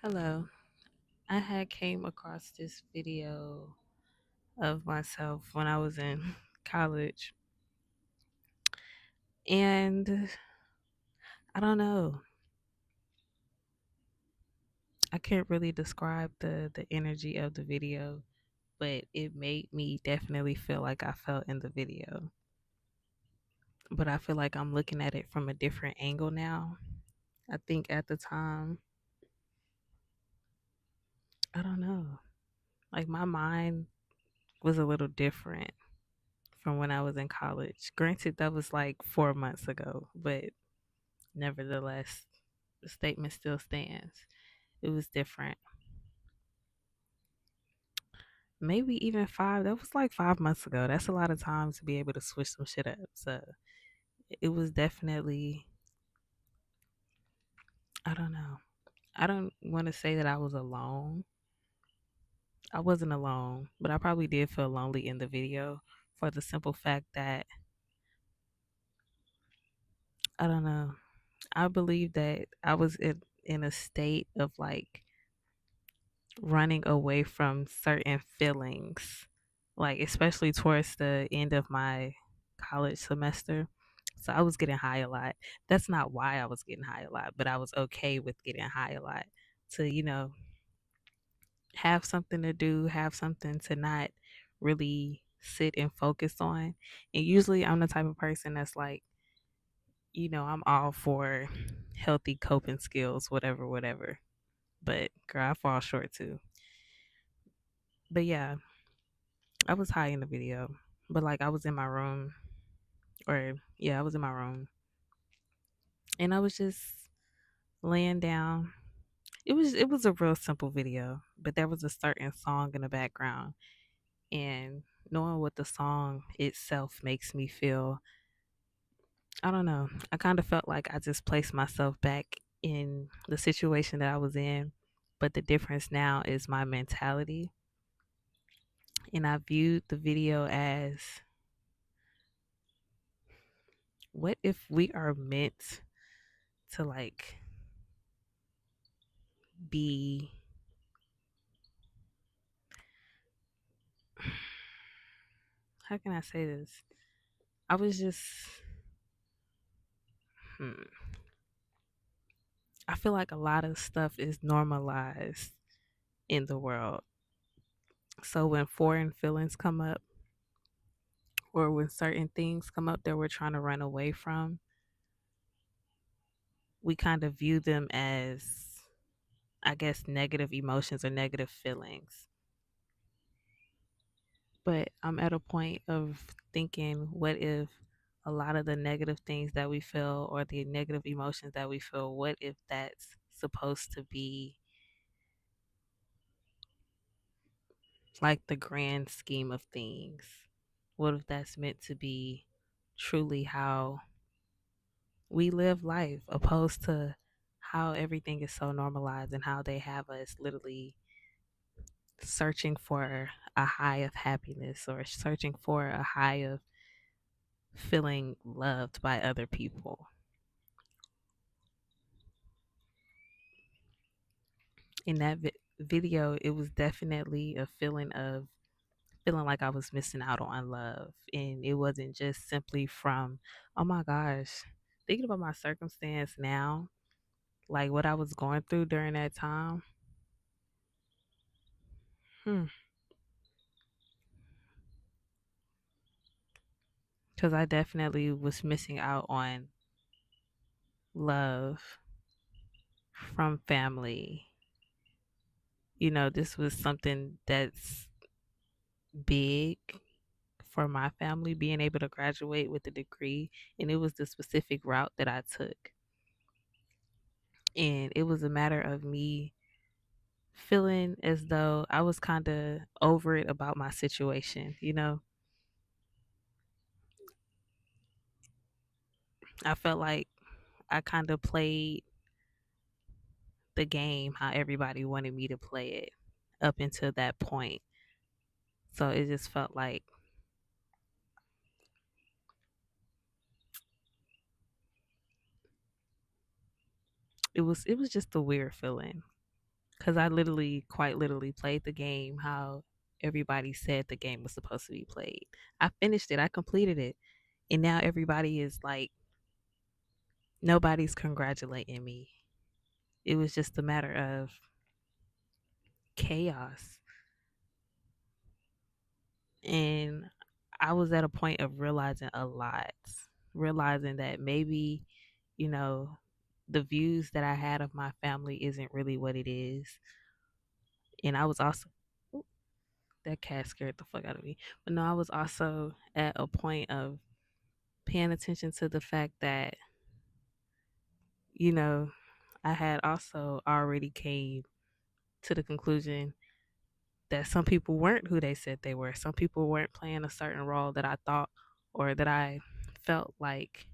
Hello. I had came across this video of myself when I was in college, and I don't know. I can't really describe the energy of the video, but it made me definitely feel like I felt in the video. But I feel like I'm looking at it from a different angle now. I think at the time, I don't know. Like my mind was a little different from when I was in college. Granted, that was like 4 months ago, but nevertheless, the statement still stands. It was different. Maybe even five. That was like 5 months ago. That's a lot of time to be able to switch some shit up. So it was definitely, I don't know. I don't want to say that I was alone. I wasn't alone, but I probably did feel lonely in the video for the simple fact that, I don't know. I believe that I was in a state of like running away from certain feelings, like especially towards the end of my college semester. So I was getting high a lot. That's not why I was getting high a lot, but I was okay with getting high a lot to, have something to do, have something to not really sit and focus on. And usually I'm the type of person that's like, I'm all for healthy coping skills, whatever, whatever. But girl, I fall short too. But yeah, I was high in the video, but like I was in my room, or yeah, I was in my room, and I was just laying down. It was a real simple video, but there was a certain song in the background, and knowing what the song itself makes me feel, I don't know. I kind of felt like I just placed myself back in the situation that I was in, but the difference now is my mentality, and I viewed the video as, what if we are meant to like be, how can I say this? I was just, hmm, I feel like a lot of stuff is normalized in the world. So when foreign feelings come up, or when certain things come up that we're trying to run away from, we kind of view them as, I guess, negative emotions or negative feelings. But I'm at a point of thinking, what if a lot of the negative things that we feel or the negative emotions that we feel, what if that's supposed to be like the grand scheme of things? What if that's meant to be truly how we live life, opposed to how everything is so normalized and how they have us literally searching for a high of happiness or searching for a high of feeling loved by other people. In that video, it was definitely a feeling of feeling like I was missing out on love. And it wasn't just simply from, oh my gosh, thinking about my circumstance now, like what I was going through during that time. Hmm. Because I definitely was missing out on love from family. This was something that's big for my family, being able to graduate with a degree. And it was the specific route that I took. And it was a matter of me feeling as though I was kind of over it about my situation. I felt like I kind of played the game how everybody wanted me to play it up until that point. So it just felt like it was just a weird feeling. because I literally, quite literally, played the game how everybody said the game was supposed to be played. I finished it, I completed it, and now everybody is like, nobody's congratulating me. It was just a matter of chaos. And I was at a point of realizing a lot, realizing that maybe, you know, the views that I had of my family isn't really what it is. And I was also, that cat scared the fuck out of me. But no, I was also at a point of paying attention to the fact that, you know, I had also already came to the conclusion that some people weren't who they said they were. Some people weren't playing a certain role that I thought or that I felt like,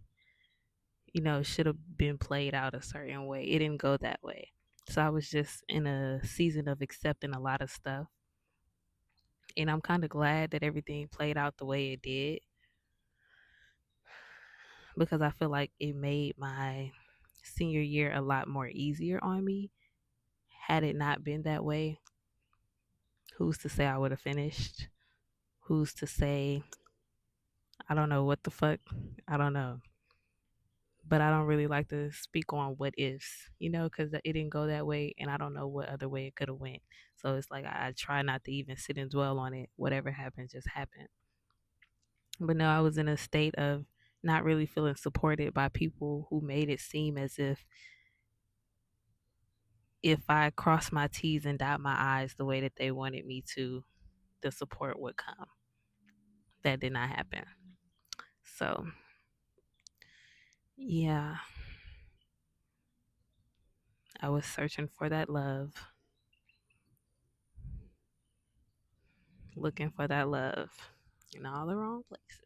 should have been played out a certain way. It didn't go that way. So I was just in a season of accepting a lot of stuff. And I'm kind of glad that everything played out the way it did because I feel like it made my senior year a lot more easier on me. Had it not been that way, who's to say I would have finished? Who's to say I don't know what the fuck? I don't know. But I don't really like to speak on what ifs, because it didn't go that way, and I don't know what other way it could have went. So it's like I try not to even sit and dwell on it. Whatever happened, just happened. But no, I was in a state of not really feeling supported by people who made it seem as if I crossed my T's and dot my I's the way that they wanted me to, the support would come. That did not happen. So yeah, I was searching for that love, looking for that love in all the wrong places.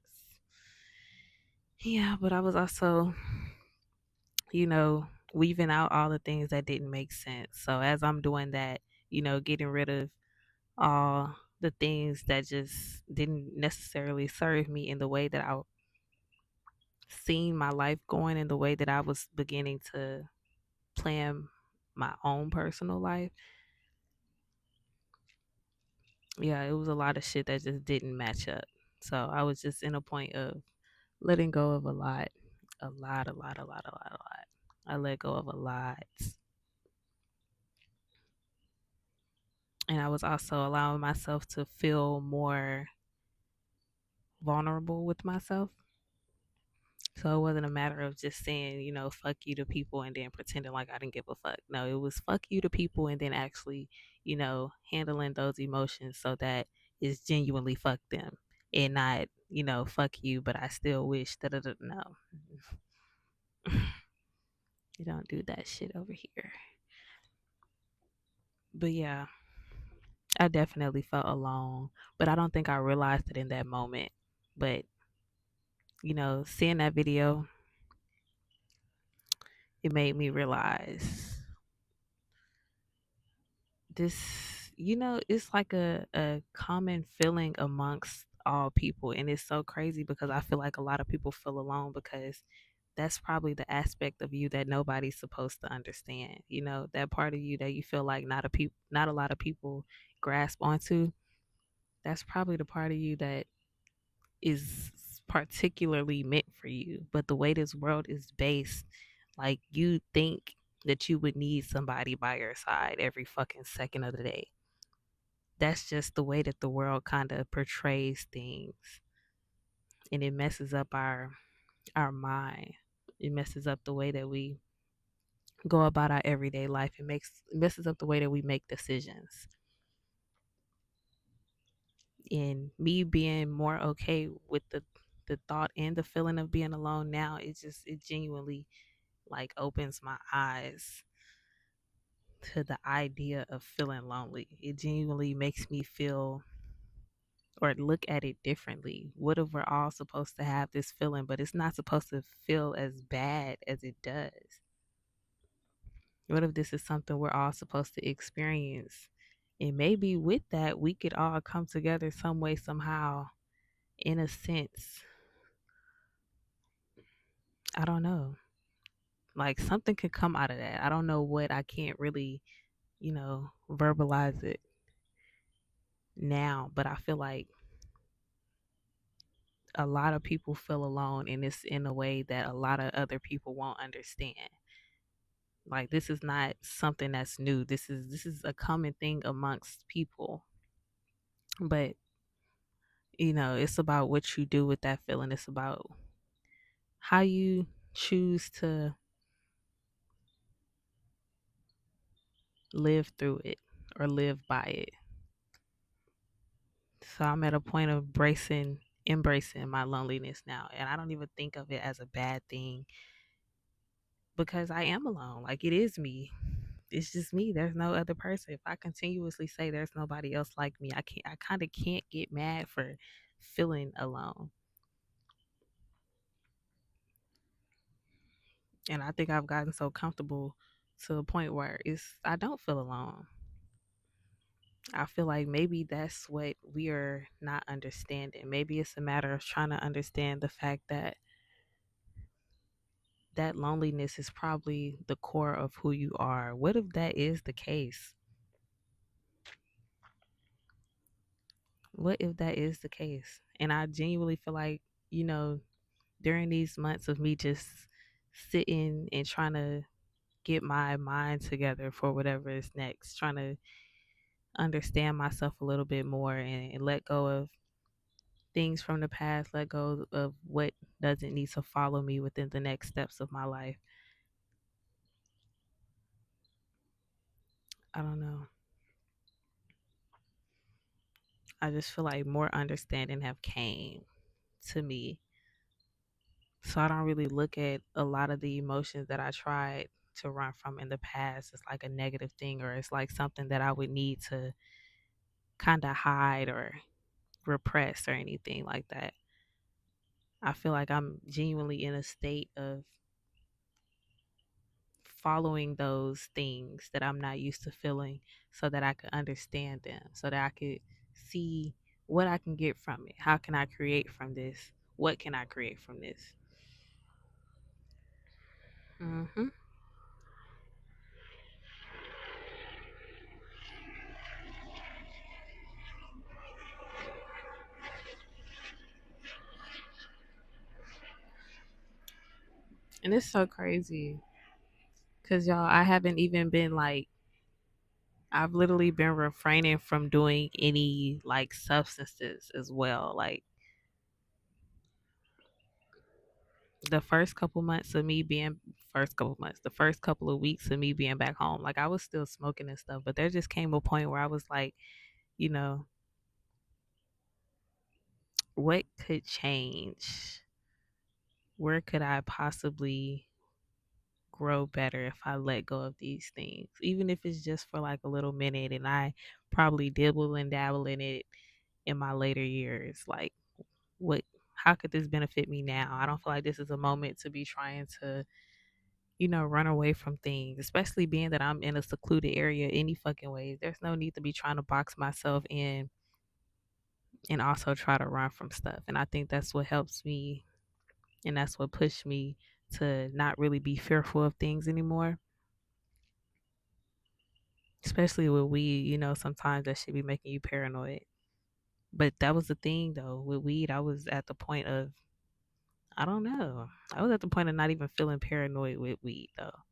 Yeah, but I was also, weaving out all the things that didn't make sense. So as I'm doing that, getting rid of all the things that just didn't necessarily serve me in the way that I seen my life going, in the way that I was beginning to plan my own personal life. Yeah, it was a lot of shit that just didn't match up. So I was just in a point of letting go of a lot, a lot, a lot, a lot, a lot, a lot. I let go of a lot. And I was also allowing myself to feel more vulnerable with myself. So it wasn't a matter of just saying, fuck you to people and then pretending like I didn't give a fuck. No, it was fuck you to people and then actually, handling those emotions so that it's genuinely fuck them and not, fuck you, but I still wish that. No, you don't do that shit over here. But yeah, I definitely felt alone, but I don't think I realized it in that moment. But, seeing that video, it made me realize this, it's like a common feeling amongst all people. And it's so crazy because I feel like a lot of people feel alone because that's probably the aspect of you that nobody's supposed to understand. That part of you that you feel like not a lot of people grasp onto. That's probably the part of you that is particularly meant for you. But the way this world is based, like you think that you would need somebody by your side every fucking second of the day. That's just the way that the world kind of portrays things, and it messes up our mind. It messes up the way that we go about our everyday life. It messes up the way that we make decisions. And me being more okay with the thought and the feeling of being alone now, it genuinely like opens my eyes to the idea of feeling lonely. It genuinely makes me feel or look at it differently. What if we're all supposed to have this feeling, but it's not supposed to feel as bad as it does? What if this is something we're all supposed to experience? And maybe with that, we could all come together some way, somehow, in a sense. I don't know. Like something could come out of that. I don't know what. I can't really verbalize it now, but I feel like a lot of people feel alone, and it's in a way that a lot of other people won't understand. Like, this is not something that's new. This is a common thing amongst people. But it's about what you do with that feeling. It's about how you choose to live through it or live by it. So I'm at a point of embracing my loneliness now. And I don't even think of it as a bad thing because I am alone. Like, it is me. It's just me. There's no other person. If I continuously say there's nobody else like me, I kind of can't get mad for feeling alone. And I think I've gotten so comfortable to the point where I don't feel alone. I feel like maybe that's what we are not understanding. Maybe it's a matter of trying to understand the fact that loneliness is probably the core of who you are. What if that is the case? What if that is the case? And I genuinely feel like, you know, during these months of me just sitting and trying to get my mind together for whatever is next, trying to understand myself a little bit more and let go of things from the past, let go of what doesn't need to follow me within the next steps of my life. I don't know. I just feel like more understanding have came to me. So I don't really look at a lot of the emotions that I tried to run from in the past as like a negative thing, or it's like something that I would need to kind of hide or repress or anything like that. I feel like I'm genuinely in a state of following those things that I'm not used to feeling so that I could understand them, so that I could see what I can get from it. How can I create from this? What can I create from this? hmm And it's so crazy because, y'all, I haven't even been like, I've literally been refraining from doing any like substances as well. Like, the first couple months of me being first couple months, the first couple of weeks of me being back home, like I was still smoking and stuff, but there just came a point where I was like, you know, what could change? Where could I possibly grow better if I let go of these things? Even if it's just for like a little minute, and I probably dibble and dabble in it in my later years. Like, what how could this benefit me now? I don't feel like this is a moment to be trying to run away from things, especially being that I'm in a secluded area any fucking ways. There's no need to be trying to box myself in and also try to run from stuff. And I think that's what helps me, and that's what pushed me to not really be fearful of things anymore. Especially with weed, sometimes that should be making you paranoid. But that was the thing though. With weed, I was at the point of, I don't know. I was at the point of not even feeling paranoid with weed though.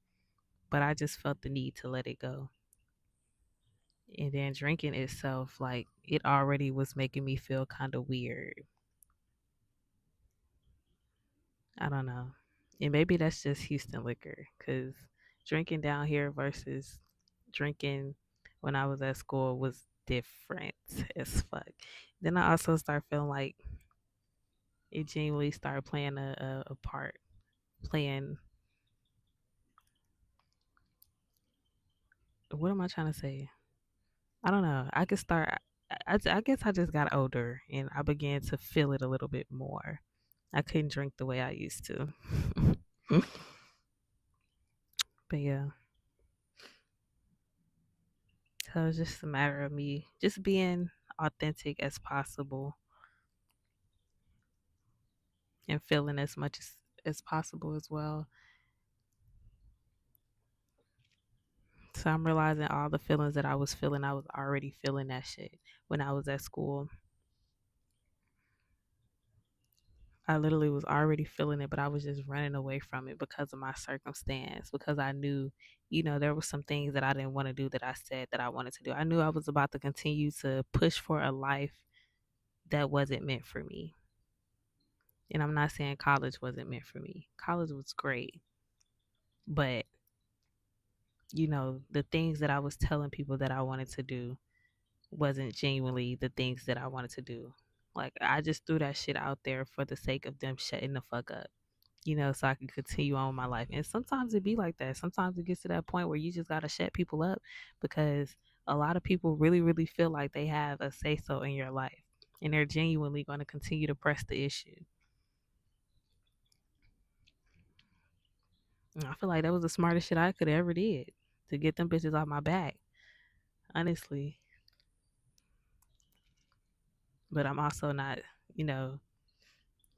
But I just felt the need to let it go. And then drinking itself, like, it already was making me feel kind of weird. I don't know. And maybe that's just Houston liquor, because drinking down here versus drinking when I was at school was different as fuck. Then I also start feeling like it genuinely started playing a part. Playing, what am I trying to say? I don't know. I could start. I guess I just got older and I began to feel it a little bit more. I couldn't drink the way I used to. But yeah, so it's just a matter of me just being authentic as possible and feeling as much as possible as well. So I'm realizing all the feelings that I was feeling, I was already feeling that shit when I was at school. I literally was already feeling it, but I was just running away from it because of my circumstance, because I knew, there were some things that I didn't want to do that I said that I wanted to do. I knew I was about to continue to push for a life that wasn't meant for me. And I'm not saying college wasn't meant for me. College was great, but the things that I was telling people that I wanted to do wasn't genuinely the things that I wanted to do. Like I just threw that shit out there for the sake of them shutting the fuck up, so I can continue on with my life. And sometimes it be like that. Sometimes it gets to that point where you just gotta shut people up because a lot of people really, really feel like they have a say so in your life. And they're genuinely gonna continue to press the issue. And I feel like that was the smartest shit I could have ever did to get them bitches off my back. Honestly. But I'm also not, you know,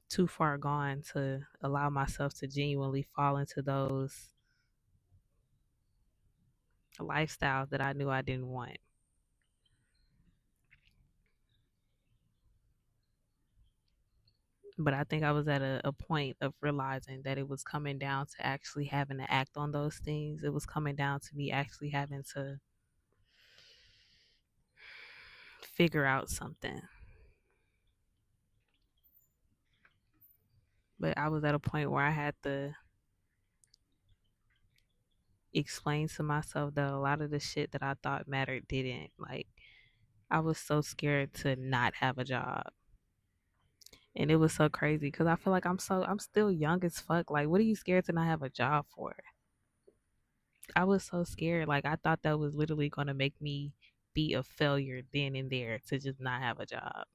too far gone to allow myself to genuinely fall into those lifestyles that I knew I didn't want. But I think I was at a point of realizing that it was coming down to actually having to act on those things. It was coming down to me actually having to figure out something. But I was at a point where I had to explain to myself that a lot of the shit that I thought mattered didn't. Like, I was so scared to not have a job. And it was so crazy because I feel like I'm still young as fuck. Like, what are you scared to not have a job for? I was so scared. Like, I thought that was literally going to make me be a failure then and there to just not have a job.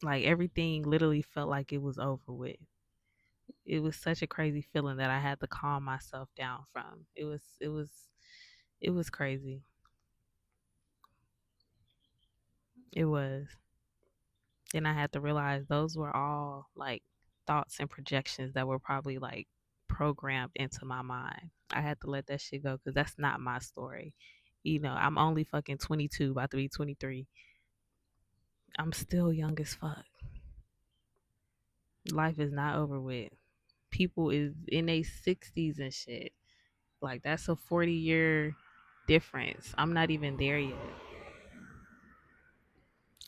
Like, everything literally felt like it was over with. It was such a crazy feeling that I had to calm myself down from. It was crazy. It was. Then I had to realize those were all like thoughts and projections that were probably like programmed into my mind. I had to let that shit go because that's not my story. I'm only fucking 22, about to be 23. I'm still young as fuck. Life is not over with. People is in their 60s and shit. Like that's a 40-year difference. I'm not even there yet.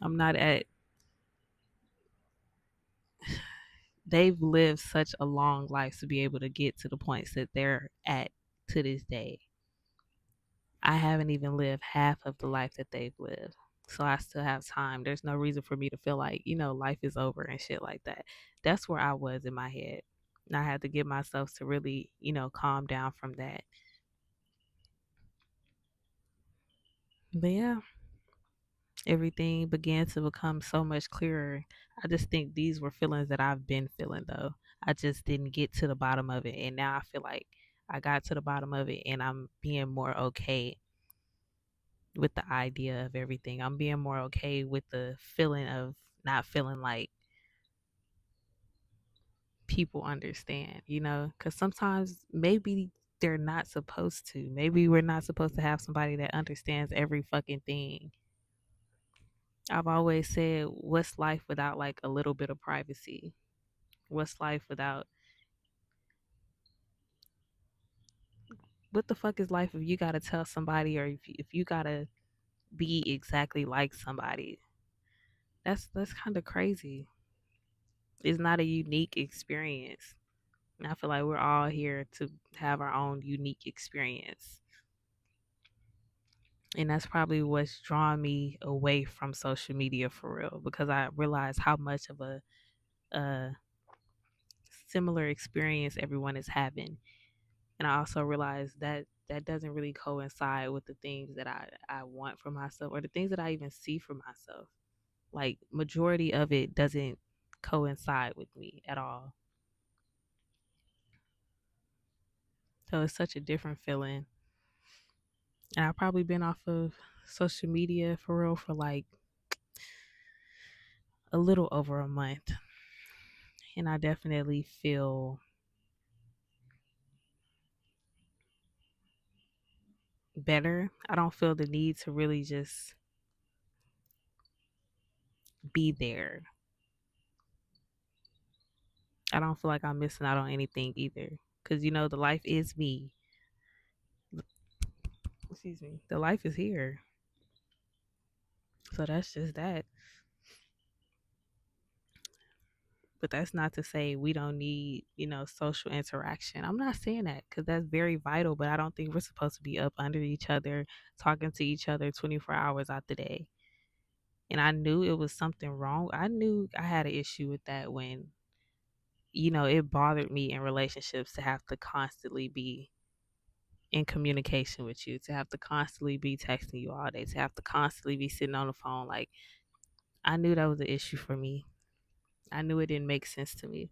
I'm not at they've lived such a long life to be able to get to the points that they're at to this day. I haven't even lived half of the life that they've lived. So I still have time. There's no reason for me to feel like, life is over and shit like that. That's where I was in my head. And I had to get myself to really, calm down from that. But yeah, everything began to become so much clearer. I just think these were feelings that I've been feeling though. I just didn't get to the bottom of it. And now I feel like I got to the bottom of it and I'm being more okay with the idea of everything. I'm being more okay with the feeling of not feeling like people understand, because sometimes maybe they're not supposed to. Maybe we're not supposed to have somebody that understands every fucking thing. I've always said, what's life without like a little bit of privacy? What's life without what the fuck is life if you gotta tell somebody or if you gotta be exactly like somebody? That's kind of crazy. It's not a unique experience. And I feel like we're all here to have our own unique experience. And that's probably what's drawn me away from social media for real because I realize how much of a similar experience everyone is having. And I also realize that that doesn't really coincide with the things that I want for myself or the things that I even see for myself. Like majority of it doesn't coincide with me at all. So it's such a different feeling. And I've probably been off of social media for real for like a little over a month. And I definitely feel better. I don't feel the need to really just be there. I don't feel like I'm missing out on anything either. Cause the life is me. Excuse me. The life is here. So that's just that. But that's not to say we don't need, social interaction. I'm not saying that because that's very vital, but I don't think we're supposed to be up under each other, talking to each other 24 hours out the day. And I knew it was something wrong. I knew I had an issue with that when, it bothered me in relationships to have to constantly be in communication with you, to have to constantly be texting you all day, to have to constantly be sitting on the phone. Like, I knew that was an issue for me. I knew it didn't make sense to me.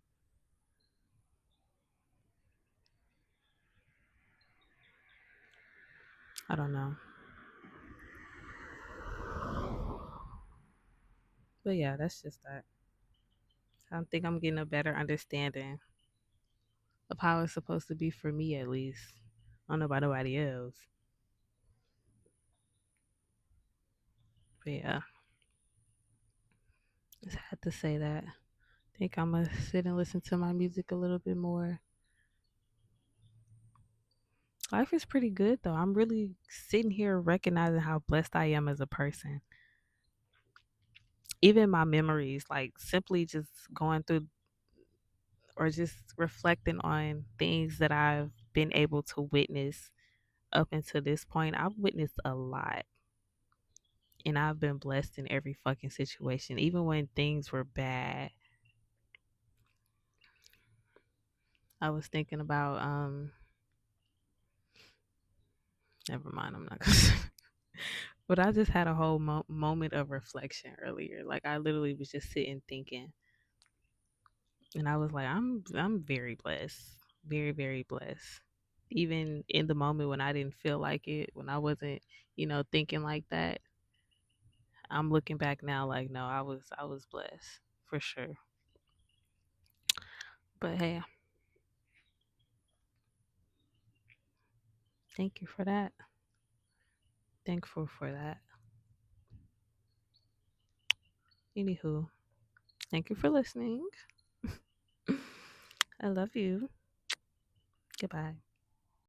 I don't know. But yeah, that's just that. I think I'm getting a better understanding of how it's supposed to be for me, at least. I don't know about nobody else. But yeah, just had to say that. I think I'm going to sit and listen to my music a little bit more. Life is pretty good, though. I'm really sitting here recognizing how blessed I am as a person. Even my memories, like simply just going through or just reflecting on things that I've been able to witness up until this point, I've witnessed a lot. And I've been blessed in every fucking situation, even when things were bad. I was thinking about never mind, I'm not gonna but I just had a whole moment of reflection earlier. Like I literally was just sitting thinking, and I was like, I'm very blessed, very very blessed. Even in the moment when I didn't feel like it, when I wasn't, thinking like that, I'm looking back now like no, I was blessed for sure. But hey, thank you for that. Thankful for that. Anywho, thank you for listening. I love you. Goodbye.